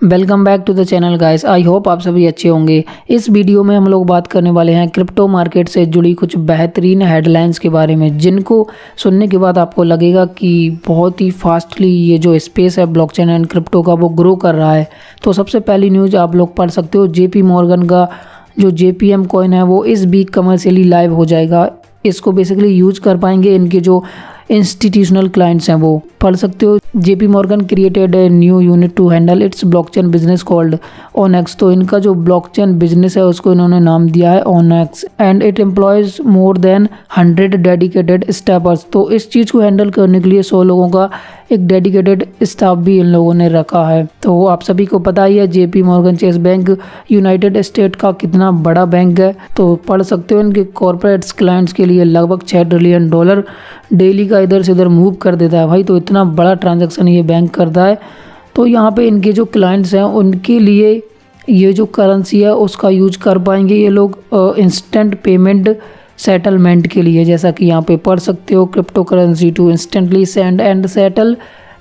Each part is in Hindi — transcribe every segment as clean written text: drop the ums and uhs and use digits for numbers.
Welcome back to the channel guys. I hope आप सभी अच्छे होंगे। इस वीडियो में हम लोग बात करने वाले हैं क्रिप्टो मार्केट से जुड़ी कुछ बेहतरीन हेडलाइंस के बारे में, जिनको सुनने के बाद आपको लगेगा कि बहुत ही फास्टली ये जो स्पेस है ब्लॉकचेन एंड क्रिप्टो का वो ग्रो कर रहा है। तो सबसे पहली न्यूज़ आप लोग पढ़ सकते हो, जेपी मॉर्गन का जो JPM कॉइन है वो इस वीक कमर्शियली लाइव हो जाएगा। इसको बेसिकली यूज कर पाएंगे इनके जो इंस्टीट्यूशनल क्लाइंट्स हैं। वो पढ़ सकते हो, JP Morgan created a new unit to handle its blockchain business called ONX। तो इनका जो ब्लॉकचेन बिजनेस है उसको इन्होंने नाम दिया है ONX and it employs more than 100 dedicated staffers. तो इस चीज़ को हैंडल करने के लिए 100 लोगों का एक डेडिकेटेड स्टाफ भी इन लोगों ने रखा है। तो आप सभी को पता ही है JP Morgan Chase bank United state का कितना बड़ा बैंक है। तो पढ़ सकते हो इनके कॉर्पोरेट्स क्लाइंट्स के लिए लगभग $6 ट्रिलियन डेली का इधर से उधर मूव कर देता है भाई। तो इतना बड़ा ट्रांजैक्शन ये बैंक करता है। तो यहाँ पे इनके जो क्लाइंट्स हैं उनके लिए ये जो करेंसी है उसका यूज कर पाएंगे ये लोग इंस्टेंट पेमेंट सेटलमेंट के लिए। जैसा कि यहाँ पे पढ़ सकते हो, crypto currency to instantly send and settle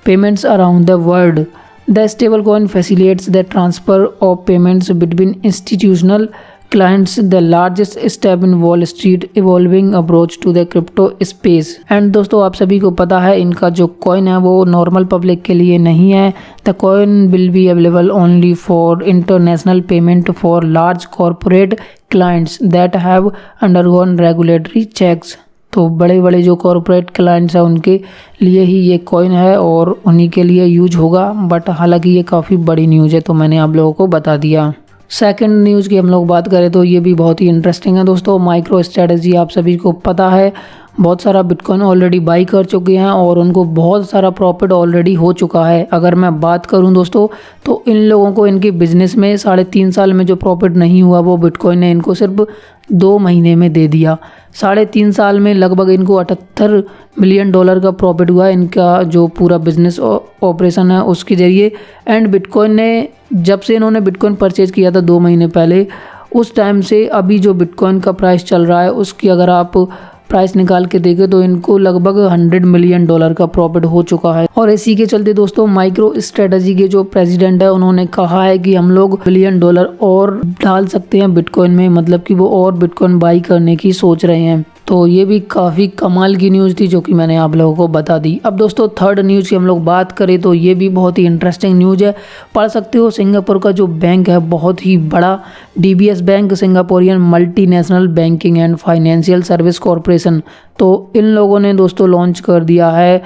payments around the world. The stable coin facilitates the transfer of payments between institutional clients, the largest step in Wall Street evolving approach to the crypto space। And दोस्तों आप सभी को पता है इनका जो कॉइन है वो नॉर्मल पब्लिक के लिए नहीं है। The coin will be available only for international payment for large corporate clients that have undergone regulatory checks. तो बड़े बड़े जो कॉर्पोरेट क्लाइंट्स हैं उनके लिए ही ये कॉइन है और उन्हीं के लिए यूज होगा। बट हालांकि ये काफ़ी बड़ी न्यूज़ है तो मैंने आप लोगों को बता दिया। सेकंड न्यूज़ की हम लोग बात करें तो ये भी बहुत ही इंटरेस्टिंग है दोस्तों। माइक्रो स्ट्रेटजी आप सभी को पता है बहुत सारा बिटकॉइन ऑलरेडी बाई कर चुके हैं और उनको बहुत सारा प्रॉफिट ऑलरेडी हो चुका है। अगर मैं बात करूं दोस्तों तो इन लोगों को इनके बिजनेस में 3.5 साल में जो प्रॉफिट नहीं हुआ वो बिटकॉइन ने इनको सिर्फ 2 महीने में दे दिया। 3.5 साल में लगभग इनको $78 मिलियन का प्रॉफिट हुआ इनका जो पूरा बिजनेस ऑपरेशन है उसके ज़रिए। एंड बिटकॉइन ने जब से इन्होंने बिटकॉइन परचेज किया था 2 महीने पहले, उस टाइम से अभी जो बिटकॉइन का प्राइस चल रहा है उसकी अगर आप प्राइस निकाल के देखें तो इनको लगभग $100 मिलियन का प्रॉफिट हो चुका है। और इसी के चलते दोस्तों माइक्रो स्ट्रेटजी के जो प्रेसिडेंट है उन्होंने कहा है कि हम लोग $1 बिलियन और डाल सकते हैं बिटकॉइन में, मतलब कि वो और बिटकॉइन बाई करने की सोच रहे हैं। तो ये भी काफ़ी कमाल की न्यूज़ थी जो कि मैंने आप लोगों को बता दी। अब दोस्तों थर्ड न्यूज़ की हम लोग बात करें तो ये भी बहुत ही इंटरेस्टिंग न्यूज़ है। पढ़ सकते हो, सिंगापुर का जो बैंक है बहुत ही बड़ा DBS bank, Singaporean multinational banking and financial service corporation. तो इन लोगों ने दोस्तों लॉन्च कर दिया है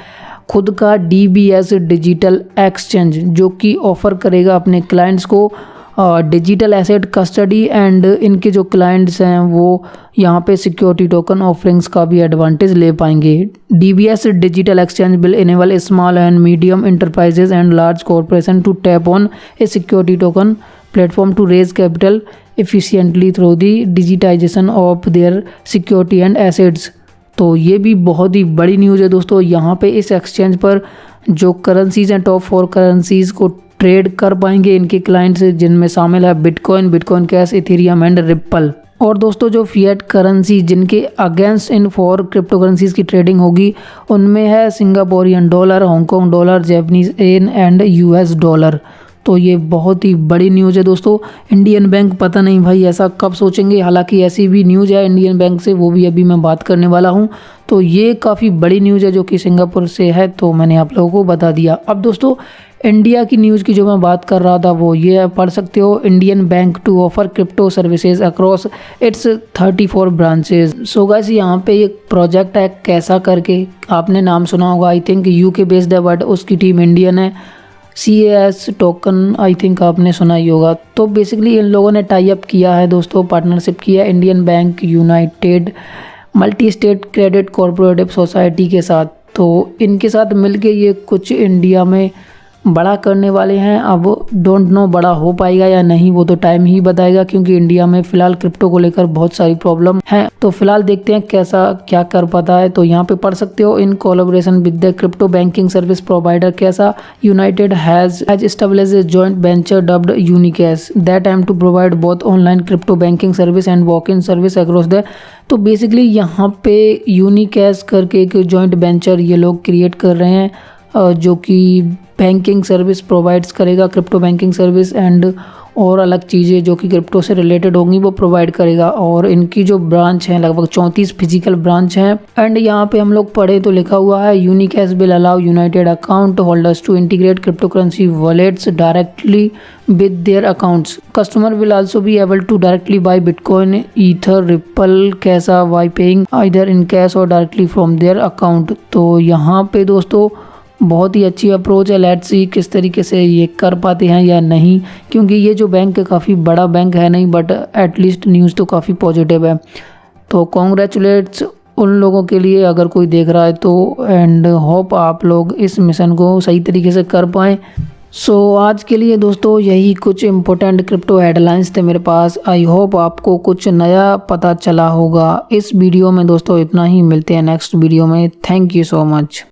खुद का DBS डिजिटल एक्सचेंज, जो कि ऑफ़र करेगा अपने क्लाइंट्स को डिजिटल एसेट कस्टडी एंड इनके जो क्लाइंट्स हैं वो यहाँ पे सिक्योरिटी टोकन ऑफरिंग्स का भी एडवांटेज ले पाएंगे। DBS digital exchange will enable small and medium enterprises and large corporation to tap on a security token platform to raise capital efficiently through the digitisation of their security and assets. तो ये भी बहुत ही बड़ी न्यूज़ है दोस्तों। यहाँ पे इस एक्सचेंज पर जो करेंसीज हैं टॉप 4 करेंसीज को ट्रेड कर पाएंगे इनके क्लाइंट्स, जिनमें शामिल है bitcoin cash, Ethereum and ripple. और दोस्तों जो फिएट करेंसी जिनके अगेंस्ट इन 4 क्रिप्टो करेंसीज की ट्रेडिंग होगी उनमें है Singaporean dollar, Hong Kong dollar, Japanese yen and US dollar. तो ये बहुत ही बड़ी न्यूज़ है दोस्तों। इंडियन बैंक पता नहीं भाई ऐसा कब सोचेंगे, हालांकि ऐसी भी न्यूज़ है इंडियन बैंक से, वो भी अभी मैं बात करने वाला हूँ। तो ये काफ़ी बड़ी न्यूज़ है जो कि सिंगापुर से है, तो मैंने आप लोगों को बता दिया। अब दोस्तों इंडिया की न्यूज़ की जो मैं बात कर रहा था वो ये है, पढ़ सकते हो, Indian Bank to offer crypto services across its 34 branches. So guys यहाँ पे एक प्रोजेक्ट है कैसा करके, आपने नाम सुना होगा, आई थिंक UK बेस्ड है बट उसकी टीम इंडियन है। CAS टोकन आई थिंक आपने सुना ही होगा। तो बेसिकली इन लोगों ने टाई अप किया है दोस्तों, पार्टनरशिप किया है Indian bank United multi state credit corporative society के साथ। तो इनके साथ मिलके ये कुछ इंडिया में बड़ा करने वाले हैं। अब डोंट नो बड़ा हो पाएगा या नहीं, वो तो टाइम ही बताएगा, क्योंकि इंडिया में फ़िलहाल क्रिप्टो को लेकर बहुत सारी प्रॉब्लम है। तो फिलहाल देखते हैं कैसा क्या कर पाता है। तो यहाँ पे पढ़ सकते हो, in collaboration with the crypto banking service provider कैसा united has established a joint venture dubbed Unicash that aim to provide both online crypto banking service and walk in service across the. तो बेसिकली यहाँ पे यूनिकैश करके एक जॉइंट वेंचर ये लोग क्रिएट कर रहे हैं जो कि बैंकिंग सर्विस प्रोवाइड्स करेगा, क्रिप्टो बैंकिंग सर्विस एंड और अलग चीज़ें जो कि क्रिप्टो से रिलेटेड होंगी वो प्रोवाइड करेगा। और इनकी जो ब्रांच हैं लगभग 34 फिजिकल ब्रांच हैं। एंड यहाँ पे हम लोग पढ़े तो लिखा हुआ है Unicash will allow united account holders to integrate crypto currency wallets directly with their accounts. Customer will also be able to directly buy Bitcoin, Ether, Ripple, Casa by paying either in cash or directly from their account. तो यहाँ पे दोस्तों बहुत ही अच्छी अप्रोच है। लेट्स सी किस तरीके से ये कर पाते हैं या नहीं, क्योंकि ये जो बैंक है काफ़ी बड़ा बैंक है नहीं, बट एटलीस्ट न्यूज़ तो काफ़ी पॉजिटिव है। तो कॉन्ग्रेचुलेट्स उन लोगों के लिए अगर कोई देख रहा है तो, एंड होप आप लोग इस मिशन को सही तरीके से कर पाएँ। आज के लिए दोस्तों यही कुछ इम्पोर्टेंट क्रिप्टो हेडलाइंस थे मेरे पास। आई होप आपको कुछ नया पता चला होगा इस वीडियो में। दोस्तों इतना ही, मिलते हैं नेक्स्ट वीडियो में। Thank you so much.